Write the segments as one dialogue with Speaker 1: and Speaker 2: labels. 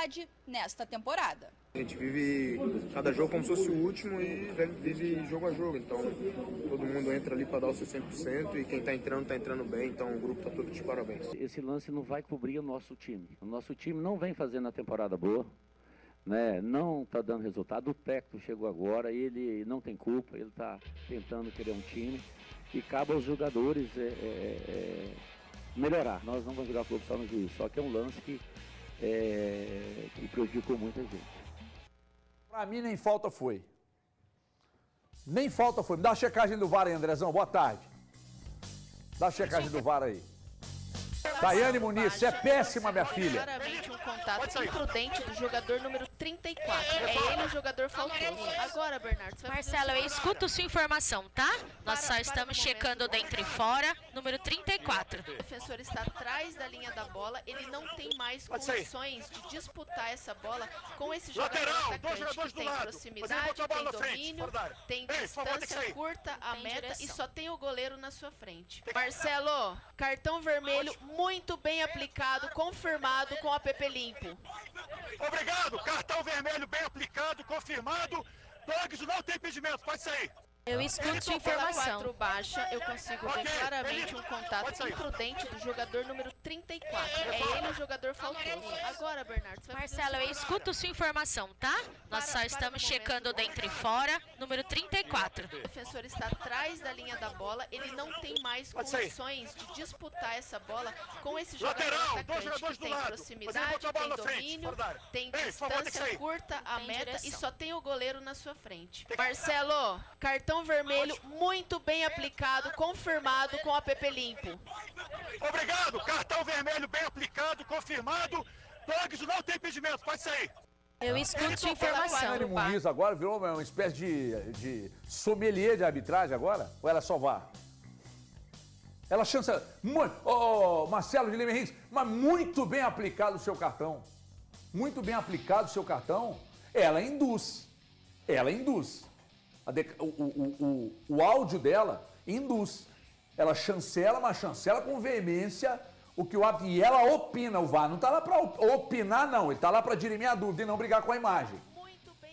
Speaker 1: rivalidade nesta temporada.
Speaker 2: A gente vive cada jogo como se fosse o último e vive jogo a jogo, então todo mundo entra ali para dar o seu 100% e quem está entrando bem, então o grupo está todo de parabéns.
Speaker 3: Esse lance não vai cobrir o nosso time. O nosso time não vem fazendo a temporada boa, né? Não está dando resultado. O técnico chegou agora, ele não tem culpa, ele está tentando criar um time e cabe aos jogadores melhorar. Nós não vamos virar clube só no juiz, só que é um lance que prejudicou muita gente.
Speaker 4: Pra mim, nem falta foi. Nem falta foi. Me dá a checagem do VAR aí, Andrezão. Boa tarde. Dá a checagem do VAR aí. Daiane Muniz, você é péssima, minha filha.
Speaker 5: Claramente um contato imprudente do jogador número 34. É ele o jogador faltoso. Agora, Bernardo, você vai
Speaker 6: Marcelo, eu escuto sua informação, tá? Nós só estamos checando dentro e fora, número 34.
Speaker 5: O defensor está atrás da linha da bola, ele não tem mais condições de disputar essa bola com esse jogador atacante que tem proximidade, tem domínio, tem distância curta a meta e só tem o goleiro na sua frente. Marcelo, cartão vermelho muito bem aplicado, confirmado com a Pepe Limpo.
Speaker 7: Obrigado, cartão vermelho bem aplicado, confirmado. Dogs não tem impedimento, pode sair.
Speaker 6: Eu escuto sua informação.
Speaker 5: 4 baixa, eu consigo ver claramente um contato imprudente do jogador número 34. É ele o jogador faltoso. Agora, Bernardo, você vai
Speaker 6: Marcelo, eu escuto sua informação, tá? Nós só estamos checando dentro e fora, número 34.
Speaker 5: O defensor está atrás da linha da bola, ele não tem mais condições de disputar essa bola com esse jogador atacante que tem proximidade, tem domínio, tem distância curta a meta e só tem o goleiro na sua frente. Marcelo, cartão vermelho muito bem aplicado, confirmado com a Pepe Limpo.
Speaker 7: Obrigado, cartão vermelho bem aplicado, confirmado. Dogs não tem impedimento, pode sair.
Speaker 6: Eu escuto sua informação.
Speaker 4: Daiane Muniz agora virou uma espécie de sommelier de arbitragem agora? Ou ela só VAR? Ela chancela. Marcelo de Lima Henrique, mas muito bem aplicado o seu cartão. Muito bem aplicado o seu cartão. Ela induz. Ela induz. O áudio dela induz. Ela chancela, mas chancela com veemência o que o árbitro... E ela opina, o VAR não está lá para opinar, não. Ele está lá para dirimir a dúvida e não brigar com a imagem.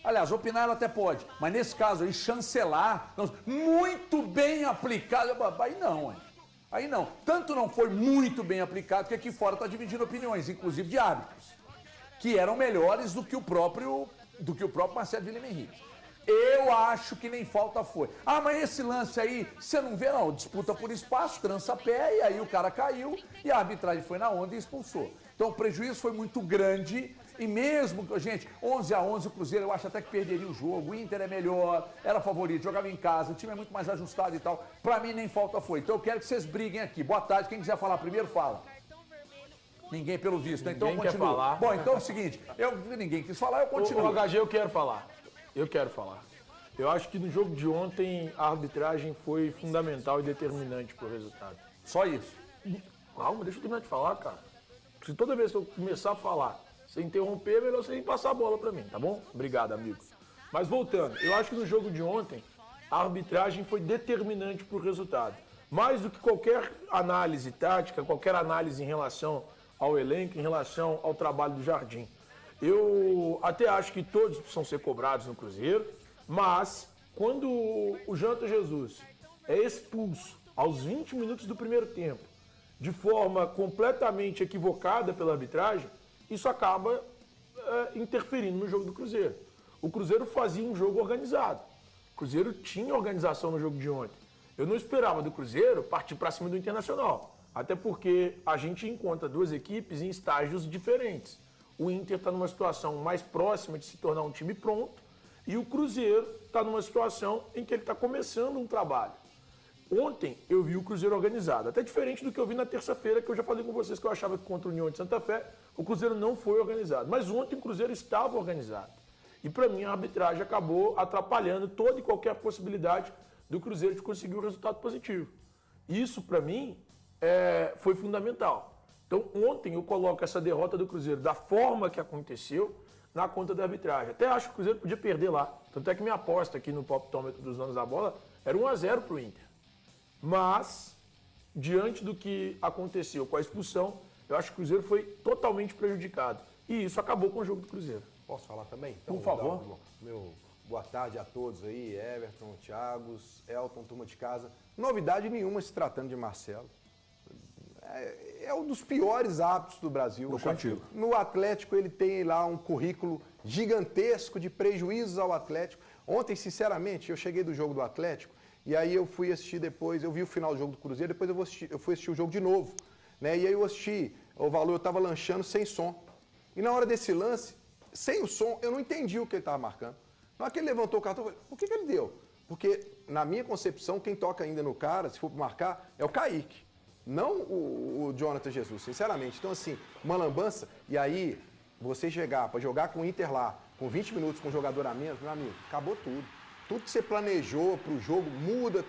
Speaker 4: Aliás, opinar ela até pode, mas nesse caso aí, chancelar, muito bem aplicado, aí não, hein? Aí não. Tanto não foi muito bem aplicado que aqui fora está dividindo opiniões, inclusive de árbitros, que eram melhores do que o próprio Marcelo de Lima Henrique. Eu acho que nem falta foi. Ah, mas esse lance aí, você não vê não, disputa por espaço, trança pé, e aí o cara caiu e a arbitragem foi na onda e expulsou. Então o prejuízo foi muito grande e mesmo, gente, 11-11 o Cruzeiro, eu acho até que perderia o jogo, o Inter é melhor, era favorito, jogava em casa, o time é muito mais ajustado e tal. Pra mim nem falta foi. Então eu quero que vocês briguem aqui. Boa tarde, quem quiser falar primeiro, fala. Ninguém pelo visto, então
Speaker 8: Ninguém quer falar.
Speaker 4: Bom, então é o seguinte, ninguém quis falar, eu continuo.
Speaker 8: O HG eu quero falar. Eu quero falar. Eu acho que no jogo de ontem a arbitragem foi fundamental e determinante para o resultado.
Speaker 4: Só isso?
Speaker 8: Calma, deixa eu terminar de falar, cara. Se toda vez que eu começar a falar, você interromper, é melhor você passar a bola para mim, tá bom? Obrigado, amigo. Mas voltando, eu acho que no jogo de ontem a arbitragem foi determinante para o resultado. Mais do que qualquer análise tática, qualquer análise em relação ao elenco, em relação ao trabalho do Jardim. Eu até acho que todos precisam ser cobrados no Cruzeiro, mas quando o Janta Jesus é expulso aos 20 minutos do primeiro tempo, de forma completamente equivocada pela arbitragem, isso acaba interferindo no jogo do Cruzeiro. O Cruzeiro fazia um jogo organizado. O Cruzeiro tinha organização no jogo de ontem. Eu não esperava do Cruzeiro partir para cima do Internacional, até porque a gente encontra duas equipes em estágios diferentes. O Inter está numa situação mais próxima de se tornar um time pronto e o Cruzeiro está numa situação em que ele está começando um trabalho. Ontem eu vi o Cruzeiro organizado, até diferente do que eu vi na terça-feira, que eu já falei com vocês que eu achava que contra o União de Santa Fé o Cruzeiro não foi organizado. Mas ontem o Cruzeiro estava organizado. E para mim a arbitragem acabou atrapalhando toda e qualquer possibilidade do Cruzeiro de conseguir um resultado positivo. Isso para mim foi fundamental. Então ontem eu coloco essa derrota do Cruzeiro da forma que aconteceu na conta da arbitragem. Até acho que o Cruzeiro podia perder lá. Tanto é que minha aposta aqui no palpitômetro dos donos da bola era 1-0 para o Inter. Mas, diante do que aconteceu com a expulsão, eu acho que o Cruzeiro foi totalmente prejudicado. E isso acabou com o jogo do Cruzeiro.
Speaker 9: Posso falar também? Então,
Speaker 4: Por favor.
Speaker 9: Meu boa tarde a todos aí, Everton, Thiago, Elton, turma de casa. Novidade nenhuma se tratando de Marcelo. É um dos piores hábitos do Brasil. No Atlético ele tem lá um currículo gigantesco de prejuízos ao Atlético. Ontem, sinceramente, eu cheguei do jogo do Atlético e aí eu fui assistir depois, eu vi o final do jogo do Cruzeiro, depois eu fui assistir o jogo de novo. Né? E aí eu assisti, o Valor, eu estava lanchando sem som. E na hora desse lance, sem o som, eu não entendi o que ele estava marcando. Na hora que ele levantou o cartão, eu falei, por que ele deu? Porque, na minha concepção, quem toca ainda no cara, se for para marcar, é o Kaique. Não o Jonathan Jesus, sinceramente. Então, assim, uma lambança. E aí, você chegar para jogar com o Inter lá, com 20 minutos, com um jogador a menos, meu amigo, acabou tudo. Tudo que você planejou para o jogo muda.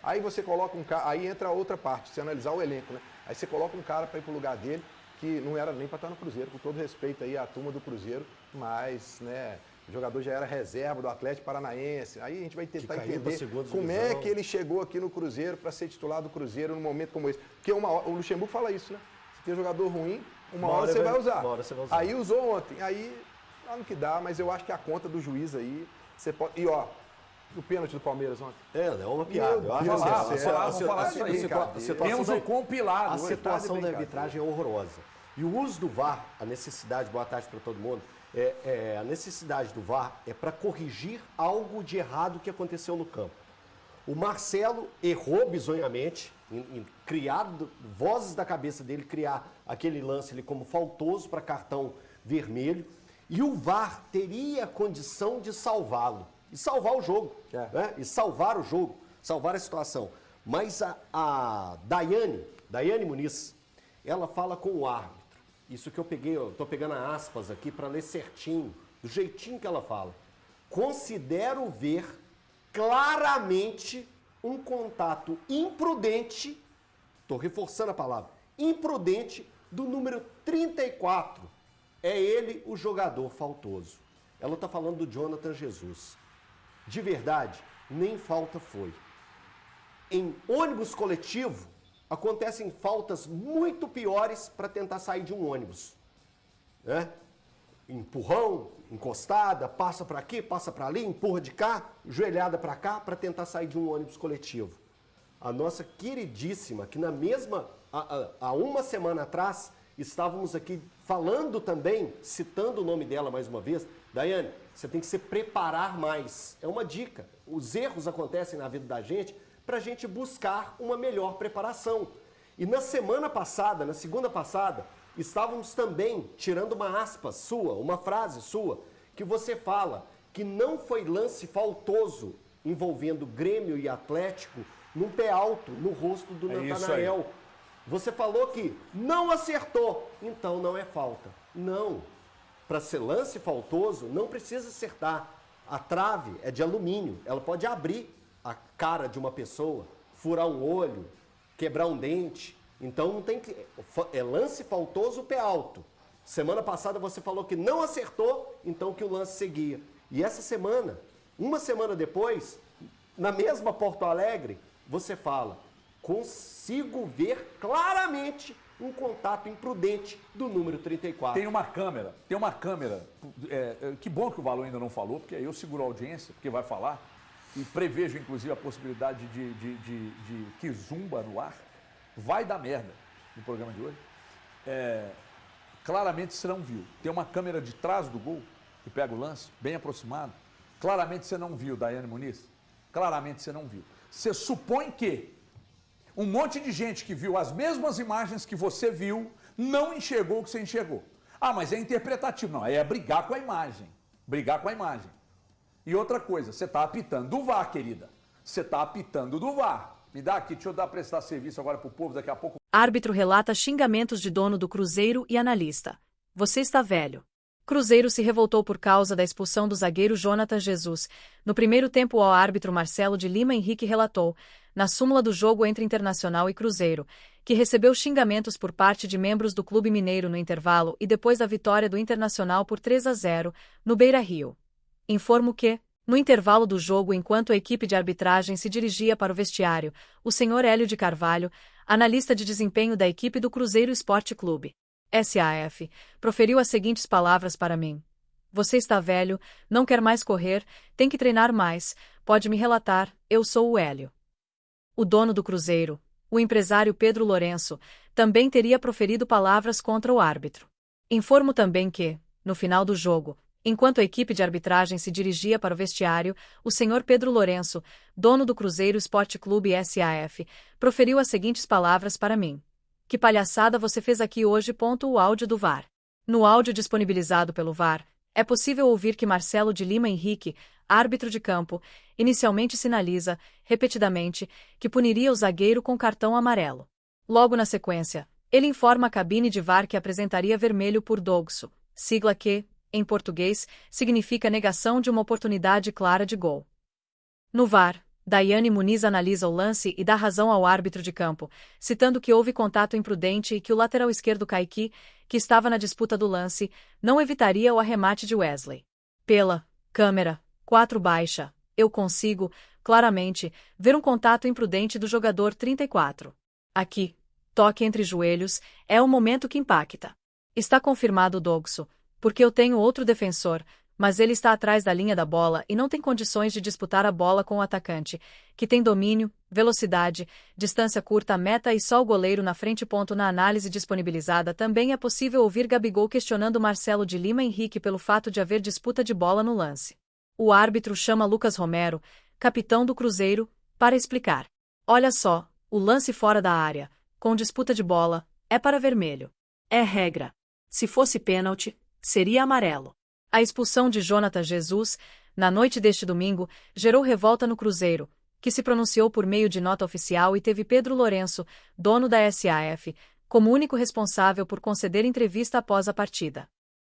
Speaker 9: Aí você coloca um cara, aí entra a outra parte, você analisar o elenco, né? Aí você coloca um cara para ir para o lugar dele, que não era nem para estar no Cruzeiro, com todo respeito aí à turma do Cruzeiro, mas, né, o jogador já era reserva do Atlético Paranaense. Aí a gente vai tentar entender como é que ele chegou aqui no Cruzeiro para ser titular do Cruzeiro num momento como esse. Porque o Luxemburgo fala isso, né? Se tem jogador ruim, uma hora você vai usar. Aí usou ontem. Aí, no que dá, mas eu acho que a conta do juiz aí, você pode... E ó, o pênalti do Palmeiras ontem.
Speaker 10: É uma piada.
Speaker 4: Vamos falar isso aí, cara. Temos o compilado.
Speaker 10: A situação da arbitragem é horrorosa. E o uso do VAR, a necessidade, boa tarde para todo mundo, a necessidade do VAR é para corrigir algo de errado que aconteceu no campo. O Marcelo errou bizonhamente em criar vozes da cabeça dele, criar aquele lance ali como faltoso para cartão vermelho. E o VAR teria condição de salvá-lo. E salvar o jogo, né? E salvar o jogo, salvar a situação. Mas a Daiane Muniz, ela fala com o árbitro. Isso que eu peguei, eu tô pegando aspas aqui para ler certinho, do jeitinho que ela fala. Considero ver claramente um contato imprudente, tô reforçando a palavra, imprudente do número 34. É ele o jogador faltoso. Ela tá falando do Jonathan Jesus. De verdade, nem falta foi. Em ônibus coletivo, acontecem faltas muito piores para tentar sair de um ônibus. Né? Empurrão, encostada, passa para aqui, passa para ali, empurra de cá, joelhada para cá, para tentar sair de um ônibus coletivo. A nossa queridíssima, que na mesma, há uma semana atrás, estávamos aqui falando também, citando o nome dela mais uma vez, Daiane, você tem que se preparar mais. É uma dica. Os erros acontecem na vida da gente para a gente buscar uma melhor preparação. E na semana passada, na segunda passada, estávamos também tirando uma aspas sua, uma frase sua, que você fala que não foi lance faltoso envolvendo Grêmio e Atlético num pé alto, no rosto do Natanael. Você falou que não acertou, então não é falta. Não. Para ser lance faltoso, não precisa acertar. A trave é de alumínio, ela pode abrir a cara de uma pessoa, furar um olho, quebrar um dente. Então não tem que... É lance faltoso, pé alto. Semana passada você falou que não acertou, então que o lance seguia. E essa semana, uma semana depois, na mesma Porto Alegre, você fala, consigo ver claramente um contato imprudente do número 34.
Speaker 4: Tem uma câmera, que bom que o Valor ainda não falou, porque aí eu seguro a audiência, porque vai falar, e prevejo inclusive a possibilidade de que zumba no ar, vai dar merda no programa de hoje. Claramente você não viu. Tem uma câmera de trás do gol, que pega o lance, bem aproximado. Claramente você não viu, Daiane Muniz. Claramente você não viu. Você supõe que um monte de gente que viu as mesmas imagens que você viu, não enxergou o que você enxergou. Ah, mas é interpretativo. Não, é brigar com a imagem. Brigar com a imagem. E outra coisa, você está apitando do VAR, querida. Você está apitando do VAR. Me dá aqui, deixa eu prestar serviço agora pro povo, daqui a pouco.
Speaker 11: Árbitro relata xingamentos de dono do Cruzeiro e analista. Você está velho. Cruzeiro se revoltou por causa da expulsão do zagueiro Jonathan Jesus. No primeiro tempo, o árbitro Marcelo de Lima Henrique relatou, na súmula do jogo entre Internacional e Cruzeiro, que recebeu xingamentos por parte de membros do Clube Mineiro no intervalo e depois da vitória do Internacional por 3-0, no Beira-Rio. Informo que, no intervalo do jogo, enquanto a equipe de arbitragem se dirigia para o vestiário, o senhor Hélio de Carvalho, analista de desempenho da equipe do Cruzeiro Esporte Clube, SAF, proferiu as seguintes palavras para mim. Você está velho, não quer mais correr, tem que treinar mais, pode me relatar, eu sou o Hélio. O dono do Cruzeiro, o empresário Pedro Lourenço, também teria proferido palavras contra o árbitro. Informo também que, no final do jogo, enquanto a equipe de arbitragem se dirigia para o vestiário, o senhor Pedro Lourenço, dono do Cruzeiro Esporte Clube SAF, proferiu as seguintes palavras para mim. Que palhaçada você fez aqui hoje? O áudio do VAR. No áudio disponibilizado pelo VAR, é possível ouvir que Marcelo de Lima Henrique, árbitro de campo, inicialmente sinaliza, repetidamente, que puniria o zagueiro com cartão amarelo. Logo na sequência, ele informa a cabine de VAR que apresentaria vermelho por Dogso, sigla que, em português, significa negação de uma oportunidade clara de gol. No VAR, Daiane Muniz analisa o lance e dá razão ao árbitro de campo, citando que houve contato imprudente e que o lateral esquerdo Kaique, que estava na disputa do lance, não evitaria o arremate de Wesley. Pela câmera 4 baixa, eu consigo, claramente, ver um contato imprudente do jogador 34. Aqui, toque entre joelhos, é o momento que impacta. Está confirmado o Dogso, porque eu tenho outro defensor, mas ele está atrás da linha da bola e não tem condições de disputar a bola com o atacante, que tem domínio, velocidade, distância curta à meta e só o goleiro na frente. Na análise disponibilizada também é possível ouvir Gabigol questionando Marcelo de Lima Henrique pelo fato de haver disputa de bola no lance. O árbitro chama Lucas Romero, capitão do Cruzeiro, para explicar. Olha só, o lance fora da área, com disputa de bola, é para vermelho. É regra. Se fosse pênalti, seria amarelo. A expulsão de Jonathan Jesus, na noite deste domingo, gerou revolta no Cruzeiro, que se pronunciou por meio de nota oficial e teve Pedro Lourenço, dono da SAF, como único responsável por conceder entrevista após a partida.